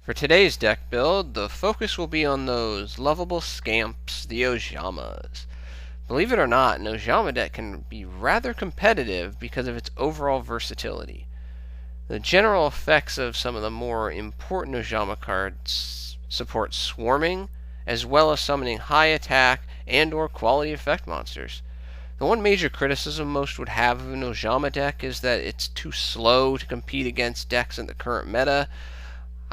For today's deck build, the focus will be on those lovable scamps, the Ojamas. Believe it or not, an Ojama deck can be rather competitive because of its overall versatility. The general effects of some of the more important Ojama cards support swarming, as well as summoning high attack and or quality effect monsters. The one major criticism most would have of an Ojama deck is that it's too slow to compete against decks in the current meta.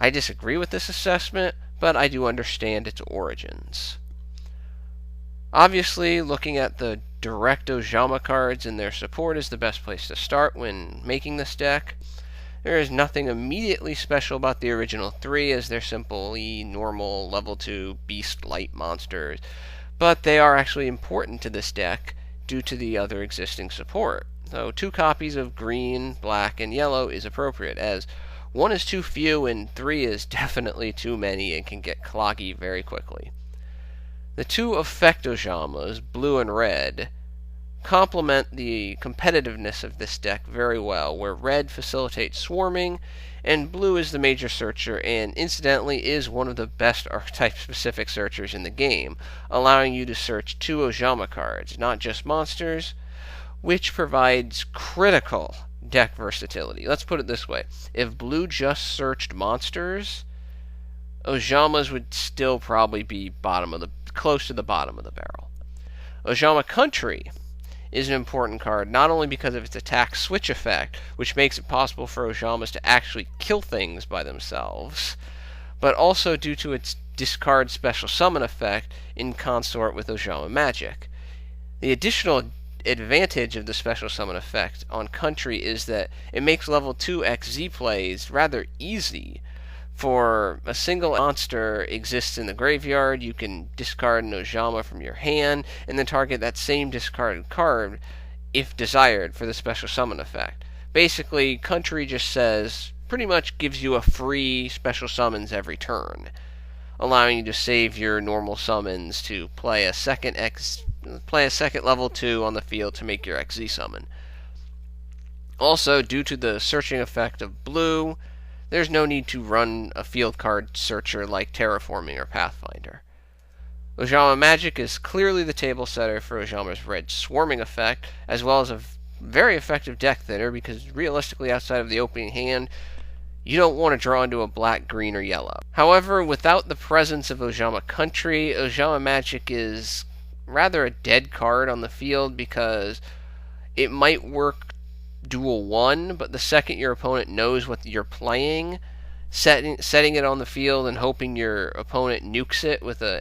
I disagree with this assessment, but I do understand its origins. Obviously, looking at the direct Ojama cards and their support is the best place to start when making this deck. There is nothing immediately special about the original three, as they're simply normal level 2 beast light monsters, but they are actually important to this deck due to the other existing support. So 2 copies of green, black, and yellow is appropriate, as 1 is too few and 3 is definitely too many and can get cloggy very quickly. The 2 effect Ojamas, blue and red, complement the competitiveness of this deck very well, where red facilitates swarming, and blue is the major searcher and incidentally is one of the best archetype-specific searchers in the game, allowing you to search 2 Ojama cards, not just monsters, which provides critical deck versatility. Let's put it this way. If blue just searched monsters, Ojamas would still probably be close to the bottom of the barrel. Ojama Country is an important card, not only because of its attack switch effect, which makes it possible for Ojamas to actually kill things by themselves, but also due to its discard special summon effect in consort with Ojamagic. The additional advantage of the special summon effect on Country is that it makes level 2 XZ plays rather easy. For a single monster exists in the graveyard, you can discard an Ojama from your hand, and then target that same discarded card, if desired, for the special summon effect. Basically, Country just pretty much gives you a free special summons every turn, allowing you to save your normal summons to play a second level 2 on the field to make your XZ summon. Also, due to the searching effect of blue, there's no need to run a field card searcher like Terraforming or Pathfinder. Ojamagic is clearly the table setter for Ojama's red swarming effect, as well as a very effective deck thinner, because realistically outside of the opening hand, you don't want to draw into a black, green, or yellow. However, without the presence of Ojama Country, Ojamagic is rather a dead card on the field, because it might work dual 1, but the second your opponent knows what you're playing, setting it on the field and hoping your opponent nukes it with a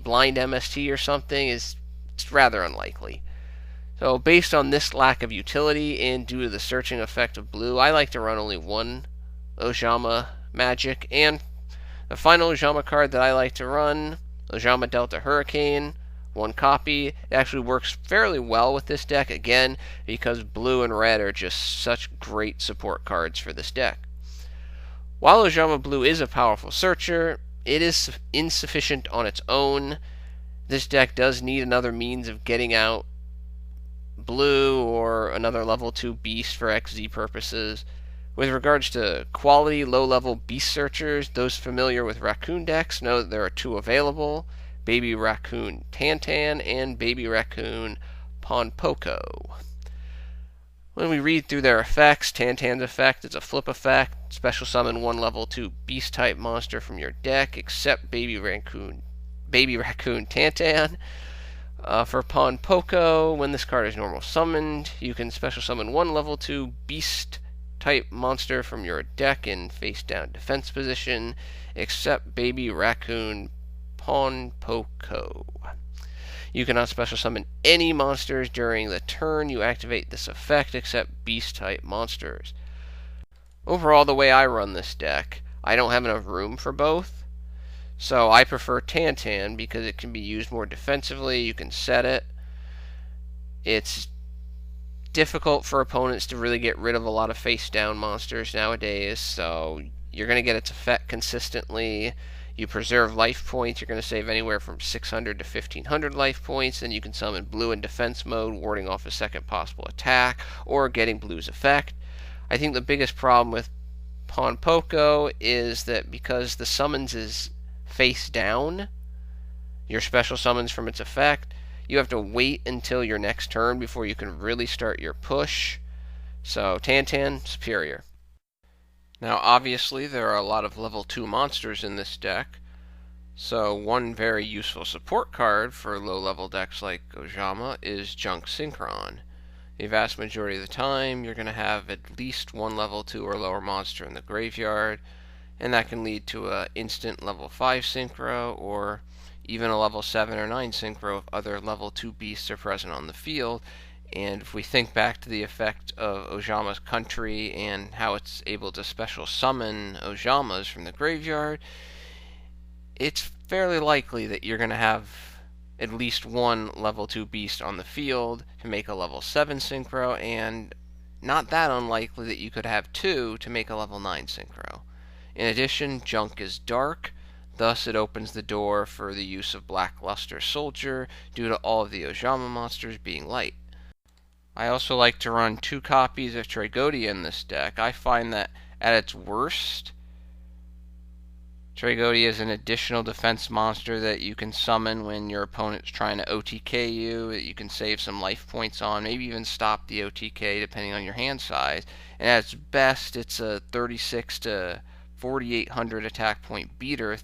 blind MST or something it's rather unlikely. So based on this lack of utility and due to the searching effect of blue, I like to run only 1 Ojamagic, and the final Ojama card that I like to run, Ojama Delta Hurricane, 1 copy. It actually works fairly well with this deck, again, because blue and red are just such great support cards for this deck. While Ojama Blue is a powerful searcher, it is insufficient on its own. This deck does need another means of getting out blue or another level 2 beast for XZ purposes. With regards to quality low-level beast searchers, those familiar with Raccoon decks know that there are 2 available, Baby Raccoon Tantan and Baby Raccoon Ponpoko. When we read through their effects, Tantan's effect is a flip effect. Special summon 1 level 2 beast type monster from your deck, except Baby Raccoon Tantan. For Ponpoko, when this card is normal summoned, you can special summon 1 level 2 beast type monster from your deck in face down defense position, except Baby Raccoon Ponpoko. You cannot special summon any monsters during the turn you activate this effect except beast type monsters. Overall, the way I run this deck, I don't have enough room for both, so I prefer Tantan because it can be used more defensively. You can set it. It's difficult for opponents to really get rid of a lot of face down monsters nowadays, so you're going to get its effect consistently. You preserve life points. You're going to save anywhere from 600 to 1500 life points, and you can summon blue in defense mode, warding off a second possible attack, or getting blue's effect. I think the biggest problem with Pawn Poco is that because the summons is face down, your special summons from its effect, you have to wait until your next turn before you can really start your push. So Tantan, superior. Now obviously there are a lot of level 2 monsters in this deck, so one very useful support card for low level decks like Ojama is Junk Synchron. The vast majority of the time you're going to have at least one level 2 or lower monster in the graveyard, and that can lead to a instant level 5 synchro or even a level 7 or 9 synchro if other level 2 beasts are present on the field. And if we think back to the effect of Ojama Country and how it's able to special summon Ojamas from the graveyard, it's fairly likely that you're going to have at least one level 2 beast on the field to make a level 7 synchro, and not that unlikely that you could have two to make a level 9 synchro. In addition, Junk is dark, thus it opens the door for the use of Black Luster Soldier due to all of the Ojama monsters being light. I also like to run 2 copies of Tragoedia in this deck. I find that at its worst, Tragoedia is an additional defense monster that you can summon when your opponent's trying to OTK you, that you can save some life points on, maybe even stop the OTK depending on your hand size. And at its best, it's a 36 to 4,800 attack point beater,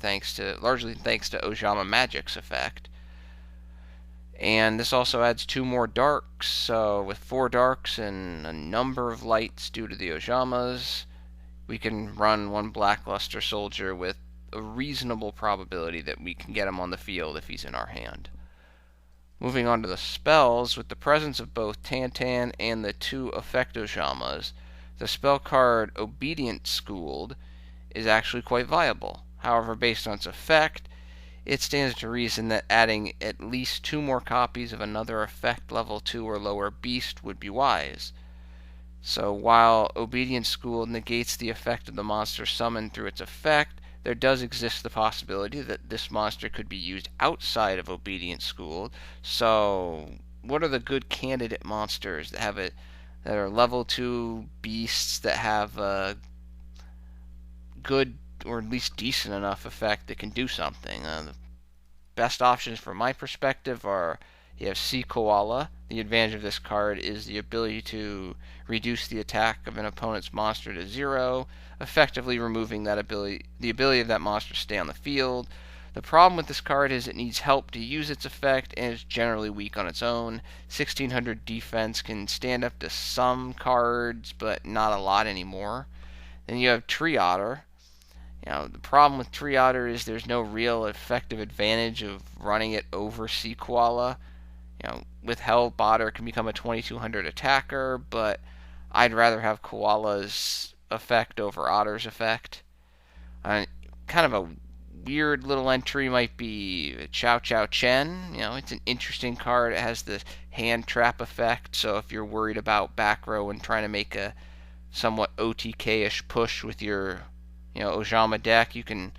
largely thanks to Ojamagic's effect. And this also adds 2 more darks, so with 4 darks and a number of lights due to the Ojamas, we can run 1 Black Luster Soldier with a reasonable probability that we can get him on the field if he's in our hand. Moving on to the spells, with the presence of both Tantan and the 2 effect Ojamas, the spell card Obedient Schooled is actually quite viable. However, based on its effect, it stands to reason that adding at least 2 more copies of another effect level 2 or lower beast would be wise. So while Obedient Schooled negates the effect of the monster summoned through its effect, there does exist the possibility that this monster could be used outside of Obedient Schooled. So what are the good candidate monsters that are level 2 beasts that have a good or at least decent enough effect that can do something? The best options from my perspective are, you have Sea Koala. The advantage of this card is the ability to reduce the attack of an opponent's monster to 0, effectively removing the ability of that monster to stay on the field. The problem with this card is it needs help to use its effect and is generally weak on its own. 1600 defense can stand up to some cards, but not a lot anymore. Then you have Tree Otter. The problem with Tree Otter is there's no real effective advantage of running it over Sea Koala. With help, Otter can become a 2200 attacker, but I'd rather have Koala's effect over Otter's effect. Kind of a weird little entry might be Chow Chow Chen. It's an interesting card. It has the hand trap effect, so if you're worried about back row and trying to make a somewhat OTK-ish push with your Ojama deck, you can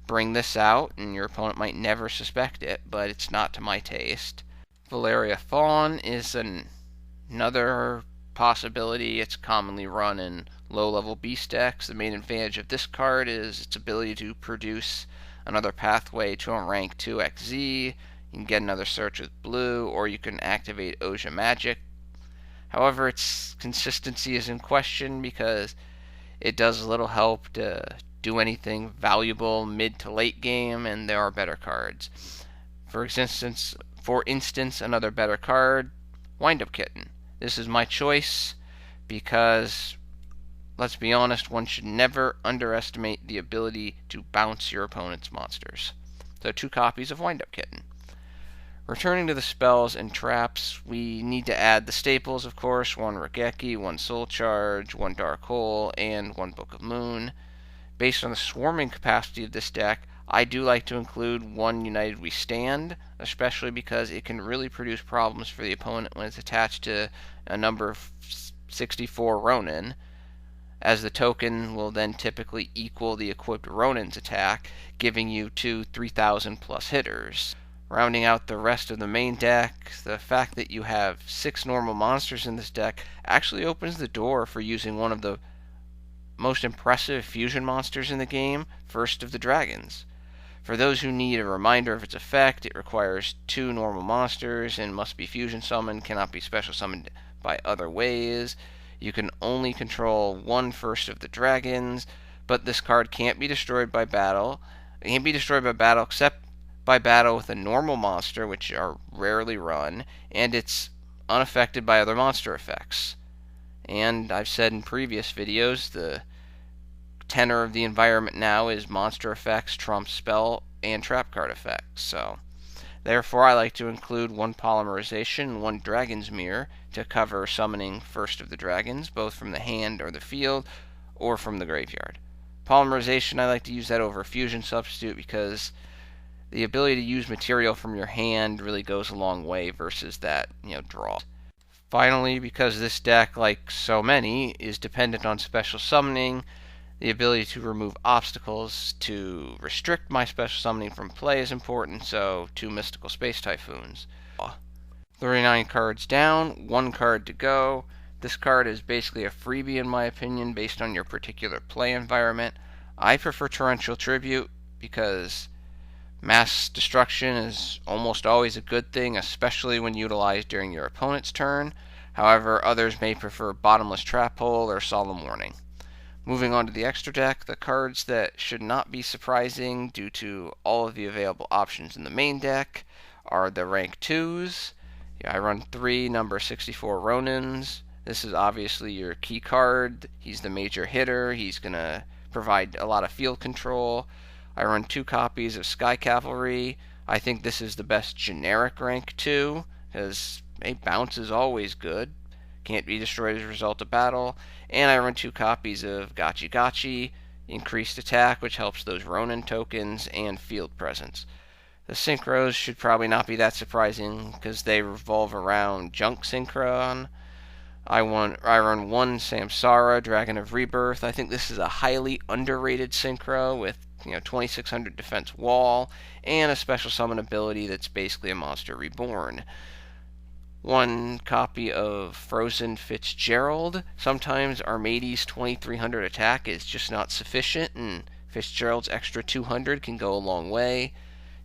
bring this out and your opponent might never suspect it, but it's not to my taste. Valeria Fawn is another possibility. It's commonly run in low-level beast decks. The main advantage of this card is its ability to produce another pathway to a rank 2 XZ. You can get another search with blue, or you can activate Ojamagic. However, its consistency is in question because it does little help to do anything valuable mid to late game, and there are better cards. For instance, another better card, Wind-up Kitten. This is my choice because, let's be honest, one should never underestimate the ability to bounce your opponent's monsters. So 2 copies of Wind-up Kitten. Returning to the spells and traps, we need to add the staples, of course, 1 Raigeki, 1 Soul Charge, 1 Dark Hole, and 1 Book of Moon. Based on the swarming capacity of this deck, I do like to include 1 United We Stand, especially because it can really produce problems for the opponent when it's attached to a number of 64 Ronin, as the token will then typically equal the equipped Ronin's attack, giving you 2 3,000 plus hitters. Rounding out the rest of the main deck, the fact that you have 6 normal monsters in this deck actually opens the door for using one of the most impressive fusion monsters in the game, First of the Dragons. For those who need a reminder of its effect, it requires 2 normal monsters and must be fusion summoned, cannot be special summoned by other ways. You can only control 1 First of the Dragons, but this card can't be destroyed by battle. It can't be destroyed by battle except by battle with a normal monster, which are rarely run, and it's unaffected by other monster effects. And I've said in previous videos, the tenor of the environment now is monster effects trump spell and trap card effects. So therefore I like to include 1 Polymerization and 1 Dragon's Mirror to cover summoning First of the Dragons, both from the hand or the field or from the graveyard. Polymerization, I like to use that over Fusion Substitute because the ability to use material from your hand really goes a long way versus that, draw. Finally, because this deck, like so many, is dependent on special summoning, the ability to remove obstacles to restrict my special summoning from play is important, so 2 Mystical Space Typhoons. 39 cards down, 1 card to go. This card is basically a freebie in my opinion based on your particular play environment. I prefer Torrential Tribute because mass destruction is almost always a good thing, especially when utilized during your opponent's turn. However, others may prefer Bottomless Trap Hole or Solemn Warning. Moving on to the extra deck, the cards that should not be surprising due to all of the available options in the main deck are the rank 2s. I run 3 number 64 Ronins. This is obviously your key card. He's the major hitter. He's going to provide a lot of field control. I run 2 copies of Sky Cavalry. I think this is the best generic rank 2, because a bounce is always good. Can't be destroyed as a result of battle. And I run 2 copies of Gachi, increased attack, which helps those Ronin tokens, and field presence. The synchros should probably not be that surprising, because they revolve around Junk Synchron. I run 1 Samsara, Dragon of Rebirth. I think this is a highly underrated synchro with 2600 defense wall, and a special summon ability that's basically a monster reborn. 1 copy of Frozen Fitzgerald. Sometimes Armades' 2300 attack is just not sufficient, and Fitzgerald's extra 200 can go a long way.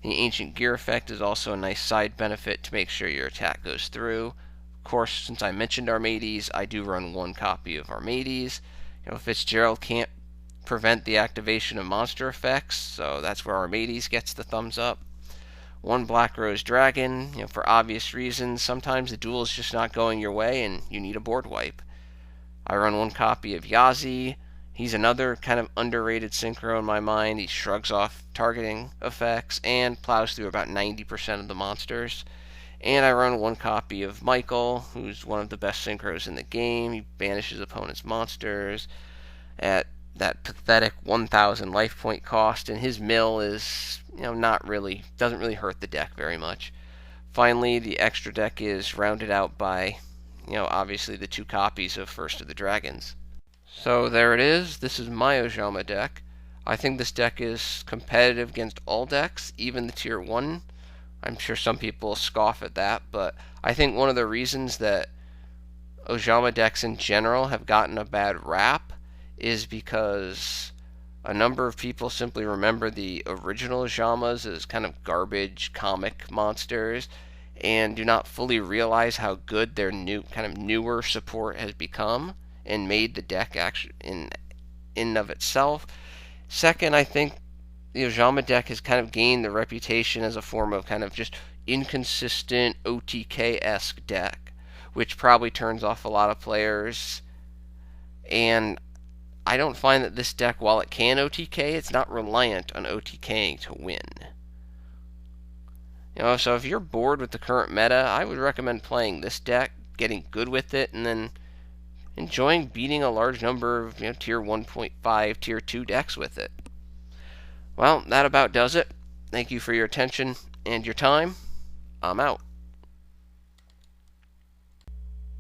The Ancient Gear effect is also a nice side benefit to make sure your attack goes through. Of course, since I mentioned Armades, I do run 1 copy of Armades. Fitzgerald can't prevent the activation of monster effects, so that's where Armades gets the thumbs up. 1 Black Rose Dragon, for obvious reasons. Sometimes the duel is just not going your way and you need a board wipe. I run 1 copy of Yazi. He's another kind of underrated synchro in my mind. He shrugs off targeting effects and plows through about 90% of the monsters. And I run 1 copy of Michael, who's one of the best synchros in the game. He banishes opponent's monsters at that pathetic 1,000 life point cost, and his mill is, doesn't really hurt the deck very much. Finally, the extra deck is rounded out by, obviously the 2 copies of First of the Dragons. So there it is. This is my Ojama deck. I think this deck is competitive against all decks, even the Tier 1. I'm sure some people scoff at that, but I think one of the reasons that Ojama decks in general have gotten a bad rap is because a number of people simply remember the original Ojamas as kind of garbage comic monsters and do not fully realize how good their newer support has become and made the deck actually in and of itself. Second, I think the Ojama deck has kind of gained the reputation as a form of kind of just inconsistent OTK-esque deck, which probably turns off a lot of players. And I don't find that this deck, while it can OTK, it's not reliant on OTKing to win. So if you're bored with the current meta, I would recommend playing this deck, getting good with it, and then enjoying beating a large number of Tier 1.5, Tier 2 decks with it. Well, that about does it. Thank you for your attention and your time. I'm out.